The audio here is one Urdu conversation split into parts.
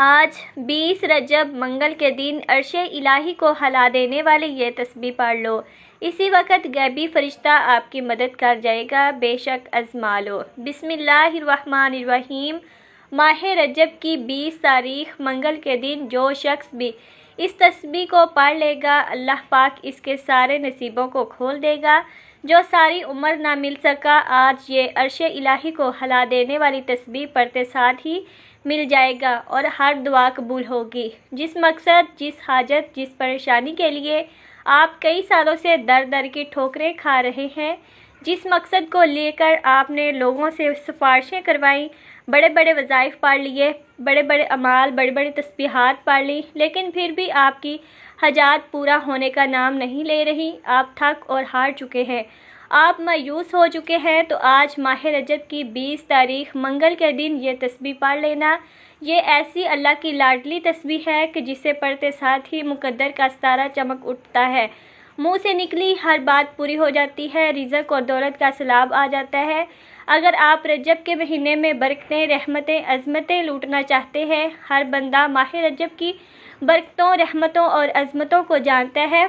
آج 20 رجب منگل کے دن عرش الہی کو ہلا دینے والے یہ تسبیح پڑھ لو۔ اسی وقت غیبی فرشتہ آپ کی مدد کر جائے گا، بے شک آزما لو۔ بسم اللہ الرحمن الرحیم۔ ماہ رجب کی 20 تاریخ منگل کے دن جو شخص بھی اس تسبیح کو پڑھ لے گا، اللہ پاک اس کے سارے نصیبوں کو کھول دے گا۔ جو ساری عمر نہ مل سکا، آج یہ عرش الہی کو ہلا دینے والی تسبیح پڑھتے ساتھ ہی مل جائے گا اور ہر دعا قبول ہوگی۔ جس مقصد، جس حاجت، جس پریشانی کے لیے آپ کئی سالوں سے در در کی ٹھوکریں کھا رہے ہیں، جس مقصد کو لے کر آپ نے لوگوں سے سفارشیں کروائیں، بڑے بڑے وظائف پڑھ لیے، بڑے بڑے اعمال، بڑی بڑی تسبیحات پڑھ لی، لیکن پھر بھی آپ کی حاجات پورا ہونے کا نام نہیں لے رہی، آپ تھک اور ہار چکے ہیں، آپ مایوس ہو چکے ہیں، تو آج ماہ رجب کی 20 تاریخ منگل کے دن یہ تسبیح پڑھ لینا۔ یہ ایسی اللہ کی لاڈلی تسبیح ہے کہ جسے پڑھتے ساتھ ہی مقدر کا ستارہ چمک اٹھتا ہے، منہ سے نکلی ہر بات پوری ہو جاتی ہے، رزق اور دولت کا سیلاب آ جاتا ہے۔ اگر آپ رجب کے مہینے میں برکتیں، رحمتیں، عظمتیں لوٹنا چاہتے ہیں، ہر بندہ ماہ رجب کی برکتوں، رحمتوں اور عظمتوں کو جانتا ہے۔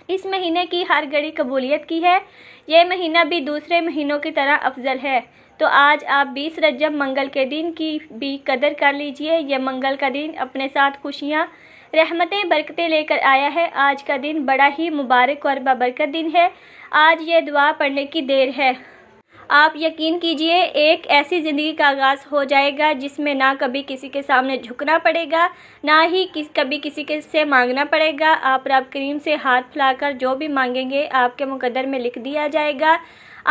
اس مہینے کی ہر گھڑی قبولیت کی ہے، یہ مہینہ بھی دوسرے مہینوں کی طرح افضل ہے، تو آج آپ 20 رجب منگل کے دن کی بھی قدر کر لیجئے۔ یہ منگل کا دن اپنے ساتھ خوشیاں، رحمتیں، برکتیں لے کر آیا ہے۔ آج کا دن بڑا ہی مبارک اور بابرکت دن ہے۔ آج یہ دعا پڑھنے کی دیر ہے۔ آپ یقین کیجئے، ایک ایسی زندگی کا آغاز ہو جائے گا جس میں نہ کبھی کسی کے سامنے جھکنا پڑے گا، نہ ہی کبھی کسی سے مانگنا پڑے گا۔ آپ رب کریم سے ہاتھ پھیلا کر جو بھی مانگیں گے آپ کے مقدر میں لکھ دیا جائے گا۔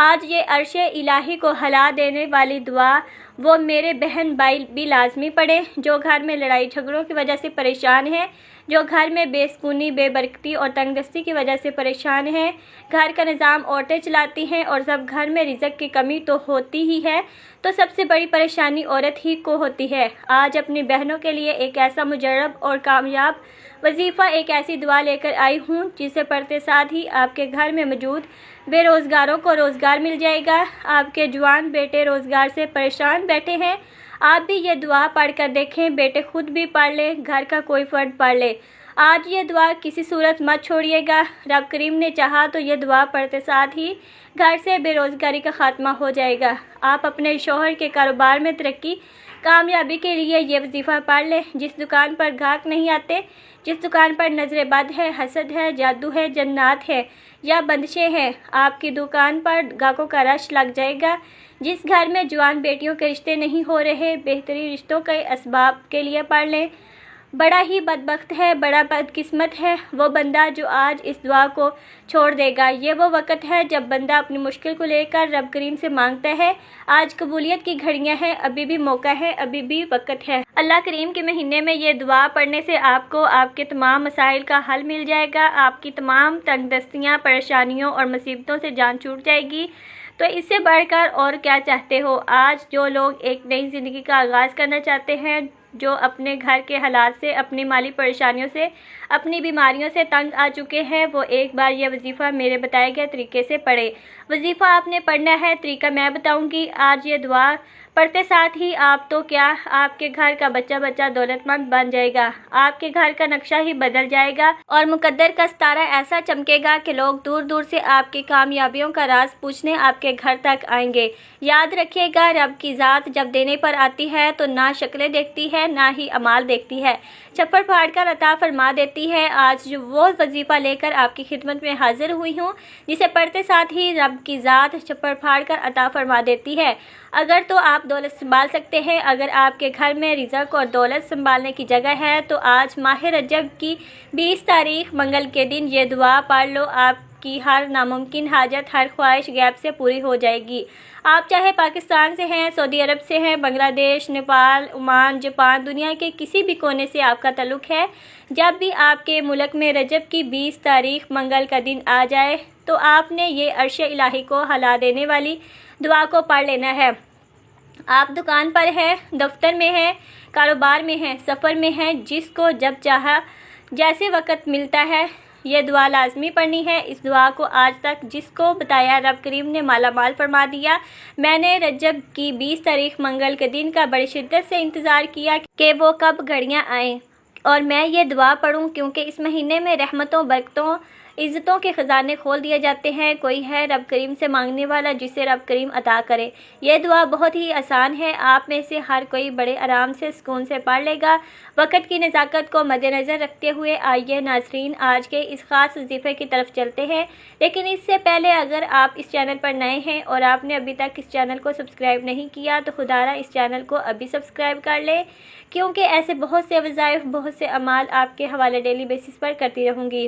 آج یہ عرش الہی کو ہلا دینے والی دعا وہ میرے بہن بھائی بھی لازمی پڑھیں جو گھر میں لڑائی جھگڑوں کی وجہ سے پریشان ہیں، جو گھر میں بے سکونی، بے برکتی اور تنگ دستی کی وجہ سے پریشان ہیں۔ گھر کا نظام عورتیں چلاتی ہیں اور جب گھر میں رزق کی کمی تو ہوتی ہی ہے، تو سب سے بڑی پریشانی عورت ہی کو ہوتی ہے۔ آج اپنی بہنوں کے لیے ایک ایسا مجرب اور کامیاب وظیفہ، ایک ایسی دعا لے کر آئی ہوں جسے پڑھتے ساتھ ہی آپ کے گھر میں موجود بے روزگاروں کو روزگار مل جائے گا۔ آپ کے جوان بیٹے روزگار سے پریشان بیٹھے ہیں، آپ بھی یہ دعا پڑھ کر دیکھیں، بیٹے خود بھی پڑھ لیں، گھر کا کوئی فرد پڑھ لے۔ آج یہ دعا کسی صورت مت چھوڑیے گا، رب کریم نے چاہا تو یہ دعا پڑھتے ساتھ ہی گھر سے بے روزگاری کا خاتمہ ہو جائے گا۔ آپ اپنے شوہر کے کاروبار میں ترقی، کامیابی کے لیے یہ وظیفہ پڑھ لیں۔ جس دکان پر گاہک نہیں آتے، جس دکان پر نظر بد ہے، حسد ہے، جادو ہے، جنات ہے یا بندشیں ہیں، آپ کی دکان پر گاہکوں کا رش لگ جائے گا۔ جس گھر میں جوان بیٹیوں کے رشتے نہیں ہو رہے، بہترین رشتوں کے اسباب کے لیے پڑھ لیں۔ بڑا ہی بدبخت ہے، بڑا بدقسمت ہے وہ بندہ جو آج اس دعا کو چھوڑ دے گا۔ یہ وہ وقت ہے جب بندہ اپنی مشکل کو لے کر رب کریم سے مانگتا ہے۔ آج قبولیت کی گھڑیاں ہیں، ابھی بھی موقع ہے، ابھی بھی وقت ہے۔ اللہ کریم کے مہینے میں یہ دعا پڑھنے سے آپ کو آپ کے تمام مسائل کا حل مل جائے گا، آپ کی تمام تنگ دستیاں، پریشانیوں اور مصیبتوں سے جان چھوٹ جائے گی۔ تو اس سے بڑھ کر اور کیا چاہتے ہو؟ آج جو لوگ ایک نئی زندگی کا آغاز کرنا چاہتے ہیں، جو اپنے گھر کے حالات سے، اپنی مالی پریشانیوں سے، اپنی بیماریوں سے تنگ آ چکے ہیں، وہ ایک بار یہ وظیفہ میرے بتائے گئے طریقے سے پڑھے۔ وظیفہ آپ نے پڑھنا ہے، طریقہ میں بتاؤں گی۔ آج یہ دعا پڑھتے ساتھ ہی آپ تو کیا، آپ کے گھر کا بچہ بچہ دولت مند بن جائے گا، آپ کے گھر کا نقشہ ہی بدل جائے گا اور مقدر کا ستارہ ایسا چمکے گا کہ لوگ دور دور سے آپ کی کامیابیوں کا راز پوچھنے آپ کے گھر تک آئیں گے۔ یاد رکھیے گا، رب کی ذات جب دینے پر آتی ہے تو نہ شکلیں دیکھتی ہے، نہ ہی اعمال دیکھتی ہے، چھپڑ پھاڑ کر عطا فرما دیتی ہے۔ آج جو وہ وظیفہ لے کر آپ کی خدمت میں حاضر ہوئی ہوں جسے پڑھتے ساتھ ہی رب کی ذات چھپڑ پھاڑ کر عطا فرما دیتی ہے۔ اگر تو آپ دولت سنبھال سکتے ہیں، اگر آپ کے گھر میں رزق اور دولت سنبھالنے کی جگہ ہے، تو آج ماہ رجب کی 20 تاریخ منگل کے دن یہ دعا پڑھ لو، آپ کی ہر ناممکن حاجت، ہر خواہش غیب سے پوری ہو جائے گی۔ آپ چاہے پاکستان سے ہیں، سعودی عرب سے ہیں، بنگلہ دیش، نیپال، عمان، جاپان، دنیا کے کسی بھی کونے سے آپ کا تعلق ہے، جب بھی آپ کے ملک میں رجب کی 20 تاریخ منگل کا دن آ جائے تو آپ نے یہ عرش الہی کو ہلا دینے والی دعا کو پڑھ لینا ہے۔ آپ دکان پر ہیں، دفتر میں ہیں، کاروبار میں ہیں، سفر میں ہیں، جس کو جب چاہا جیسے وقت ملتا ہے یہ دعا لازمی پڑھنی ہے۔ اس دعا کو آج تک جس کو بتایا رب کریم نے مالا مال فرما دیا۔ میں نے رجب کی 20 تاریخ منگل کے دن کا بڑی شدت سے انتظار کیا کہ وہ کب گھڑیاں آئیں اور میں یہ دعا پڑھوں، کیونکہ اس مہینے میں رحمتوں، برکتوں، عزتوں کے خزانے کھول دیے جاتے ہیں۔ کوئی ہے رب کریم سے مانگنے والا جسے رب کریم عطا کرے۔ یہ دعا بہت ہی آسان ہے، آپ میں سے ہر کوئی بڑے آرام سے سکون سے پڑھ لے گا۔ وقت کی نزاکت کو مد نظر رکھتے ہوئے آئیے ناظرین آج کے اس خاص وظیفے کی طرف چلتے ہیں، لیکن اس سے پہلے اگر آپ اس چینل پر نئے ہیں اور آپ نے ابھی تک اس چینل کو سبسکرائب نہیں کیا تو خدا را اس چینل کو ابھی سبسکرائب کر لیں، کیونکہ ایسے بہت سے وظائف، بہت سے اعمال آپ کے حوالے ڈیلی بیسس پر کرتی رہوں گی۔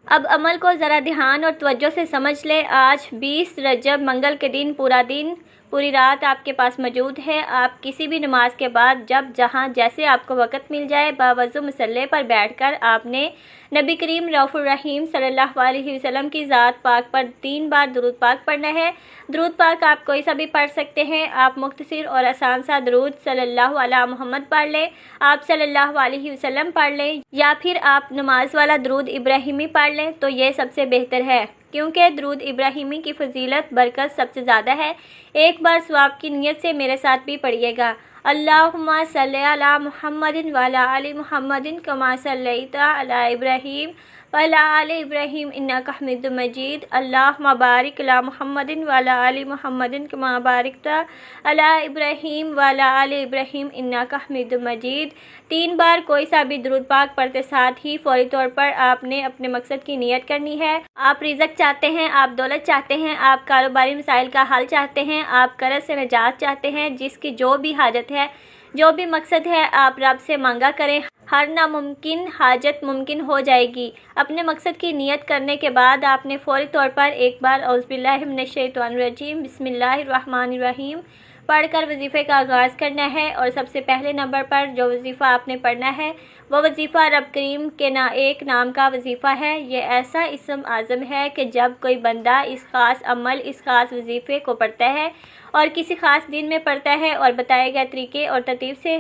اب عمل کو ذرا دھیان اور توجہ سے سمجھ لیں۔ آج 20 رجب منگل کے دن پورا دن، پوری رات آپ کے پاس موجود ہے۔ آپ کسی بھی نماز کے بعد جب جہاں جیسے آپ کو وقت مل جائے باوضو مصلی پر بیٹھ کر آپ نے نبی کریم رؤوف الرحیم صلی اللہ علیہ وسلم کی ذات پاک پر 3 بار درود پاک پڑھنا ہے۔ درود پاک آپ کوئی سا بھی پڑھ سکتے ہیں۔ آپ مختصر اور آسان سا درود صلی اللہ علیہ محمد پڑھ لیں، آپ صلی اللہ علیہ وسلم پڑھ لیں، یا پھر آپ نماز والا درود ابراہیمی پڑھ لیں تو یہ سب سے بہتر ہے، کیونکہ درود ابراہیمی کی فضیلت برکت سب سے زیادہ ہے۔ ایک بار ثواب کی نیت سے میرے ساتھ بھی پڑھیے گا۔ اللہم صلی علی محمد وعلی آل محمد کما صلیت علی ابراہیم وعلی آل ابراہیم انک حمید مجید۔ اللہم بارک علی محمد وعلی آل محمد کما بارکت علی ابراہیم وعلی آل ابراہیم انک حمید مجید۔ 3 بار کوئی سا بھی درود پاک پڑھتے ساتھ ہی فوری طور پر آپ نے اپنے مقصد کی نیت کرنی ہے۔ آپ رزق چاہتے ہیں، آپ دولت چاہتے ہیں، آپ کاروباری مسائل کا حل چاہتے ہیں، آپ قرض سے نجات چاہتے ہیں، جس کی جو بھی حاجت ہے، جو بھی مقصد ہے، آپ رب سے مانگا کریں، ہر ناممکن حاجت ممکن ہو جائے گی۔ اپنے مقصد کی نیت کرنے کے بعد آپ نے فوری طور پر ایک بار اعوذ باللہ من الشیطان الرجیم بسم اللہ الرحمن الرحیم پڑھ کر وظیفے کا آغاز کرنا ہے۔ اور سب سے پہلے نمبر پر جو وظیفہ آپ نے پڑھنا ہے وہ وظیفہ رب کریم کے ایک نام کا وظیفہ ہے۔ یہ ایسا اسم اعظم ہے کہ جب کوئی بندہ اس خاص عمل، اس خاص وظیفے کو پڑھتا ہے اور کسی خاص دن میں پڑھتا ہے اور بتائے گئے طریقے اور ترتیب سے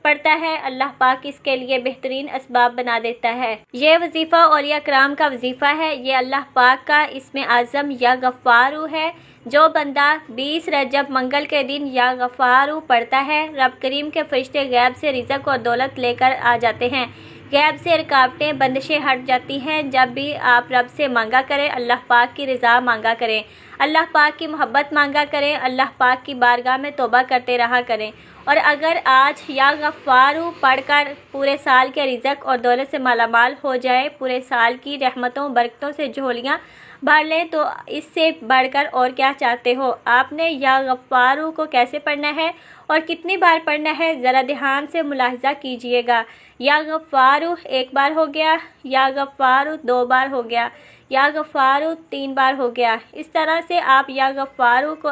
پڑھتا ہے، اللہ پاک اس کے لیے بہترین اسباب بنا دیتا ہے۔ یہ وظیفہ اولیاء کرام کا وظیفہ ہے۔ یہ اللہ پاک کا اسم اعظم یا غفارو ہے۔ جو بندہ 20 رجب منگل کے دن یا غفارو پڑھتا ہے، رب کریم کے فرشتے غیب سے رزق اور دولت لے کر آ جاتے ہیں، غیب سے رکاوٹیں، بندشیں ہٹ جاتی ہیں۔ جب بھی آپ رب سے مانگا کریں، اللہ پاک کی رضا مانگا کریں، اللہ پاک کی محبت مانگا کریں، اللہ پاک کی بارگاہ میں توبہ کرتے رہا کریں۔ اور اگر آج یا غفارو پڑھ کر پورے سال کے رزق اور دولت سے مالا مال ہو جائے، پورے سال کی رحمتوں برکتوں سے جھولیاں بھر لیں، تو اس سے بڑھ کر اور کیا چاہتے ہو؟ آپ نے یا غفارو کو کیسے پڑھنا ہے اور کتنی بار پڑھنا ہے، ذرا دھیان سے ملاحظہ کیجئے گا۔ یا غفارو 1 بار ہو گیا، یا غفارو 2 بار ہو گیا، یا غفارو 3 بار ہو گیا۔ اس طرح سے آپ یا غفارو کو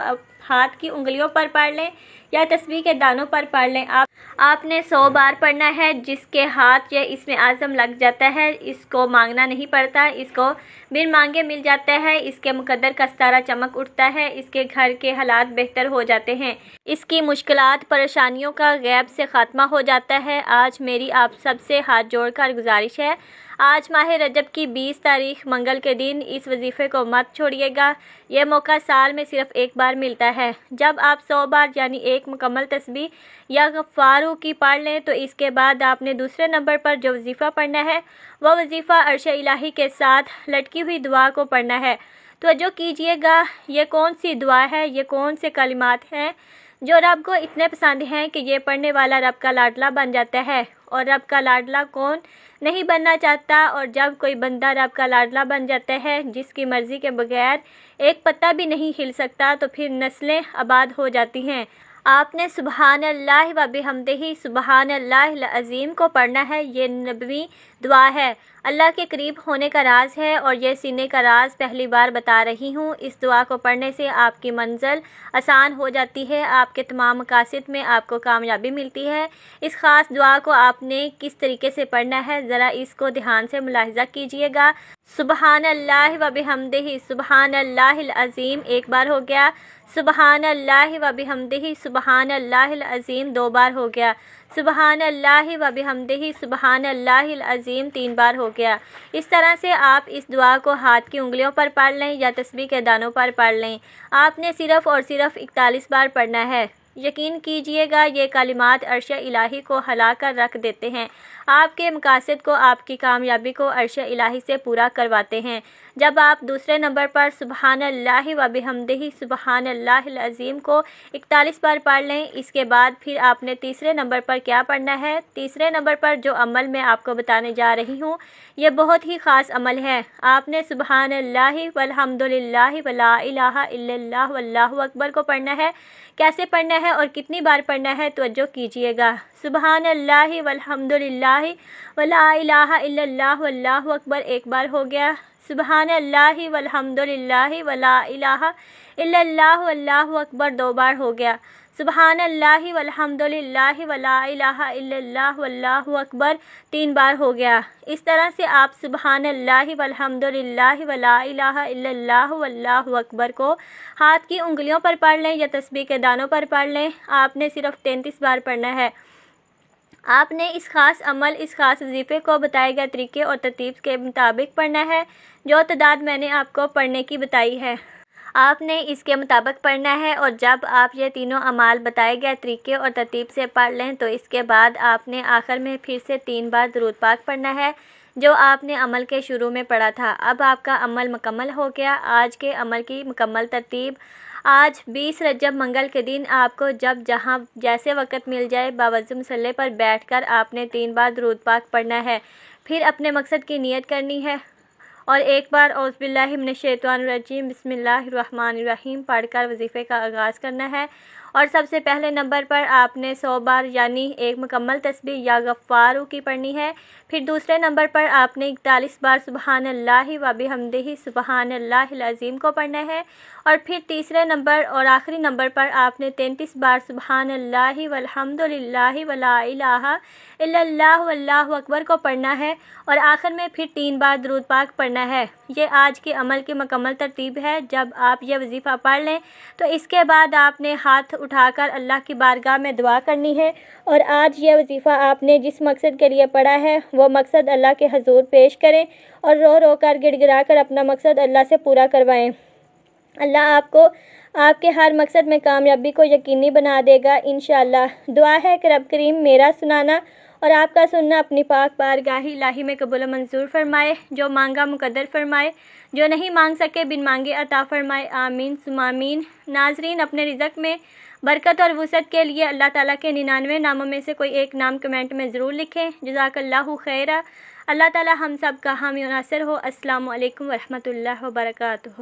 ہاتھ کی انگلیوں پر پڑھ لیں یا تسبیح کے دانوں پر پڑھ لیں۔ آپ نے 100 بار پڑھنا ہے۔ جس کے ہاتھ یہ اسم اعظم لگ جاتا ہے، اس کو مانگنا نہیں پڑتا، اس کو بن مانگے مل جاتا ہے، اس کے مقدر کا ستارہ چمک اٹھتا ہے، اس کے گھر کے حالات بہتر ہو جاتے ہیں، اس کی مشکلات پریشانیوں کا غیب سے خاتمہ ہو جاتا ہے۔ آج میری آپ سب سے ہاتھ جوڑ کر گزارش ہے، آج ماہ رجب کی 20 تاریخ منگل کے دن اس وظیفے کو مت چھوڑیے گا۔ یہ موقع سال میں صرف 1 بار ملتا ہے۔ جب آپ 100 بار یعنی 1 مکمل تسبیح یا غفارو کی پڑھ لیں تو اس کے بعد آپ نے دوسرے نمبر پر جو وظیفہ پڑھنا ہے وہ وظیفہ عرش الہی کے ساتھ لٹکی ہوئی دعا کو پڑھنا ہے۔ توجہ کیجئے گا، یہ کون سی دعا ہے، یہ کون سے کلمات ہیں جو رب کو اتنے پسند ہیں کہ یہ پڑھنے والا رب کا لاڈلا بن جاتا ہے۔ اور رب کا لاڈلا کون نہیں بننا چاہتا؟ اور جب کوئی بندہ رب کا لاڈلا بن جاتا ہے، جس کی مرضی کے بغیر ایک پتا بھی نہیں ہل سکتا، تو پھر نسلیں آباد ہو جاتی ہیں۔ آپ نے سبحان اللہ و بحمدہ سبحان اللہ العظیم کو پڑھنا ہے۔ یہ نبوی دعا ہے، اللہ کے قریب ہونے کا راز ہے، اور یہ سینے کا راز پہلی بار بتا رہی ہوں۔ اس دعا کو پڑھنے سے آپ کی منزل آسان ہو جاتی ہے، آپ کے تمام مقاصد میں آپ کو کامیابی ملتی ہے۔ اس خاص دعا کو آپ نے کس طریقے سے پڑھنا ہے، ذرا اس کو دھیان سے ملاحظہ کیجئے گا۔ سبحان اللہ و بحمدہ سبحان اللہ العظیم 1 بار ہو گیا، سبحان اللہ و بحمدہ سبحان اللہ العظیم 2 بار ہو گیا، سبحان اللہ و بحمدہ سبحان اللہ العظیم 3 بار ہو گیا۔ اس طرح سے آپ اس دعا کو ہاتھ کی انگلیوں پر پڑھ لیں یا تسبیح کے دانوں پر پڑھ لیں۔ آپ نے صرف اور صرف 41 بار پڑھنا ہے۔ یقین کیجئے گا یہ کلمات عرش الہی کو ہلا کر رکھ دیتے ہیں، آپ کے مقاصد کو، آپ کی کامیابی کو عرش الہی سے پورا کرواتے ہیں۔ جب آپ دوسرے نمبر پر سبحان اللہ و بحمدہ سبحان اللہ العظیم کو 41 بار پڑھ لیں، اس کے بعد پھر آپ نے تیسرے نمبر پر کیا پڑھنا ہے؟ تیسرے نمبر پر جو عمل میں آپ کو بتانے جا رہی ہوں یہ بہت ہی خاص عمل ہے۔ آپ نے سبحان اللہ والحمد للہ ولا الہ الا اللہ واللہ اکبر کو پڑھنا ہے۔ کیسے پڑھنا ہے اور کتنی بار پڑھنا ہے توجہ کیجئے گا۔ سبحان اللہ والحمد للہ ولا الہ الا اللہ واللہ اکبر 1 بار ہو گیا۔ سبحان اللہ والحمد للہ ولا الہ الا اللہ واللہ اکبر 2 بار ہو گیا۔ سبحان اللہ والحمد للہ ولا الہ الا اللہ واللہ اکبر 3 بار ہو گیا۔ اس طرح سے آپ سبحان اللہ والحمد للہ ولا الہ الا اللہ واللہ اکبر کو ہاتھ کی انگلیوں پر پڑھ لیں یا تسبیح کے دانوں پر پڑھ لیں۔ آپ نے صرف 33 بار پڑھنا ہے۔ آپ نے اس خاص عمل، اس خاص وظیفے کو بتائے گئے طریقے اور ترتیب کے مطابق پڑھنا ہے، جو تعداد میں نے آپ کو پڑھنے کی بتائی ہے۔ آپ نے اس کے مطابق پڑھنا ہے، اور جب آپ یہ تینوں اعمال بتائے گئے طریقے اور ترتیب سے پڑھ لیں تو اس کے بعد آپ نے آخر میں پھر سے 3 بار درود پاک پڑھنا ہے، جو آپ نے عمل کے شروع میں پڑھا تھا۔ اب آپ کا عمل مکمل ہو گیا۔ آج کے عمل کی مکمل ترتیب: آج 20 رجب منگل کے دن آپ کو جب جہاں جیسے وقت مل جائے باوضو مصلی پر بیٹھ کر آپ نے 3 بار درود پاک پڑھنا ہے، پھر اپنے مقصد کی نیت کرنی ہے اور 1 بار اعوذ باللہ من الشیطان الرجیم بسم اللہ الرحمن الرحیم پڑھ کر وظیفے کا آغاز کرنا ہے، اور سب سے پہلے نمبر پر آپ نے 100 بار یعنی 1 مکمل تسبیح یا غفارو کی پڑھنی ہے۔ پھر دوسرے نمبر پر آپ نے 41 بار سبحان اللہ و بحمدہ سبحان اللہ العظیم کو پڑھنا ہے، اور پھر تیسرے نمبر اور آخری نمبر پر آپ نے 33 بار سبحان اللہ والحمد للہ ولا الہ الا اللہ واللہ اکبر کو پڑھنا ہے، اور آخر میں پھر 3 بار درود پاک پڑھنا ہے۔ یہ آج کے عمل کی مکمل ترتیب ہے۔ جب آپ یہ وظیفہ پڑھ لیں تو اس کے بعد آپ نے ہاتھ اٹھا کر اللہ کی بارگاہ میں دعا کرنی ہے، اور آج یہ وظیفہ آپ نے جس مقصد کے لیے پڑھا ہے وہ مقصد اللہ کے حضور پیش کریں، اور رو رو کر گڑ گڑا کر اپنا مقصد اللہ سے پورا کروائیں۔ اللہ آپ کو آپ کے ہر مقصد میں کامیابی کو یقینی بنا دے گا انشاءاللہ۔ دعا ہے کہ رب کریم میرا سنانا اور آپ کا سننا اپنی پاک بارگاہ الہی میں قبول و منظور فرمائے، جو مانگا مقدر فرمائے، جو نہیں مانگ سکے بن مانگے عطا فرمائے، آمین ثم آمین۔ ناظرین، اپنے رزق میں برکت اور وسعت کے لیے اللہ تعالیٰ کے 99 ناموں میں سے کوئی ایک نام کمنٹ میں ضرور لکھیں۔ جزاک اللہ خیرہ۔ اللہ تعالیٰ ہم سب کا حامی و ناصر ہو۔ السلام علیکم ورحمۃ اللہ وبرکاتہ۔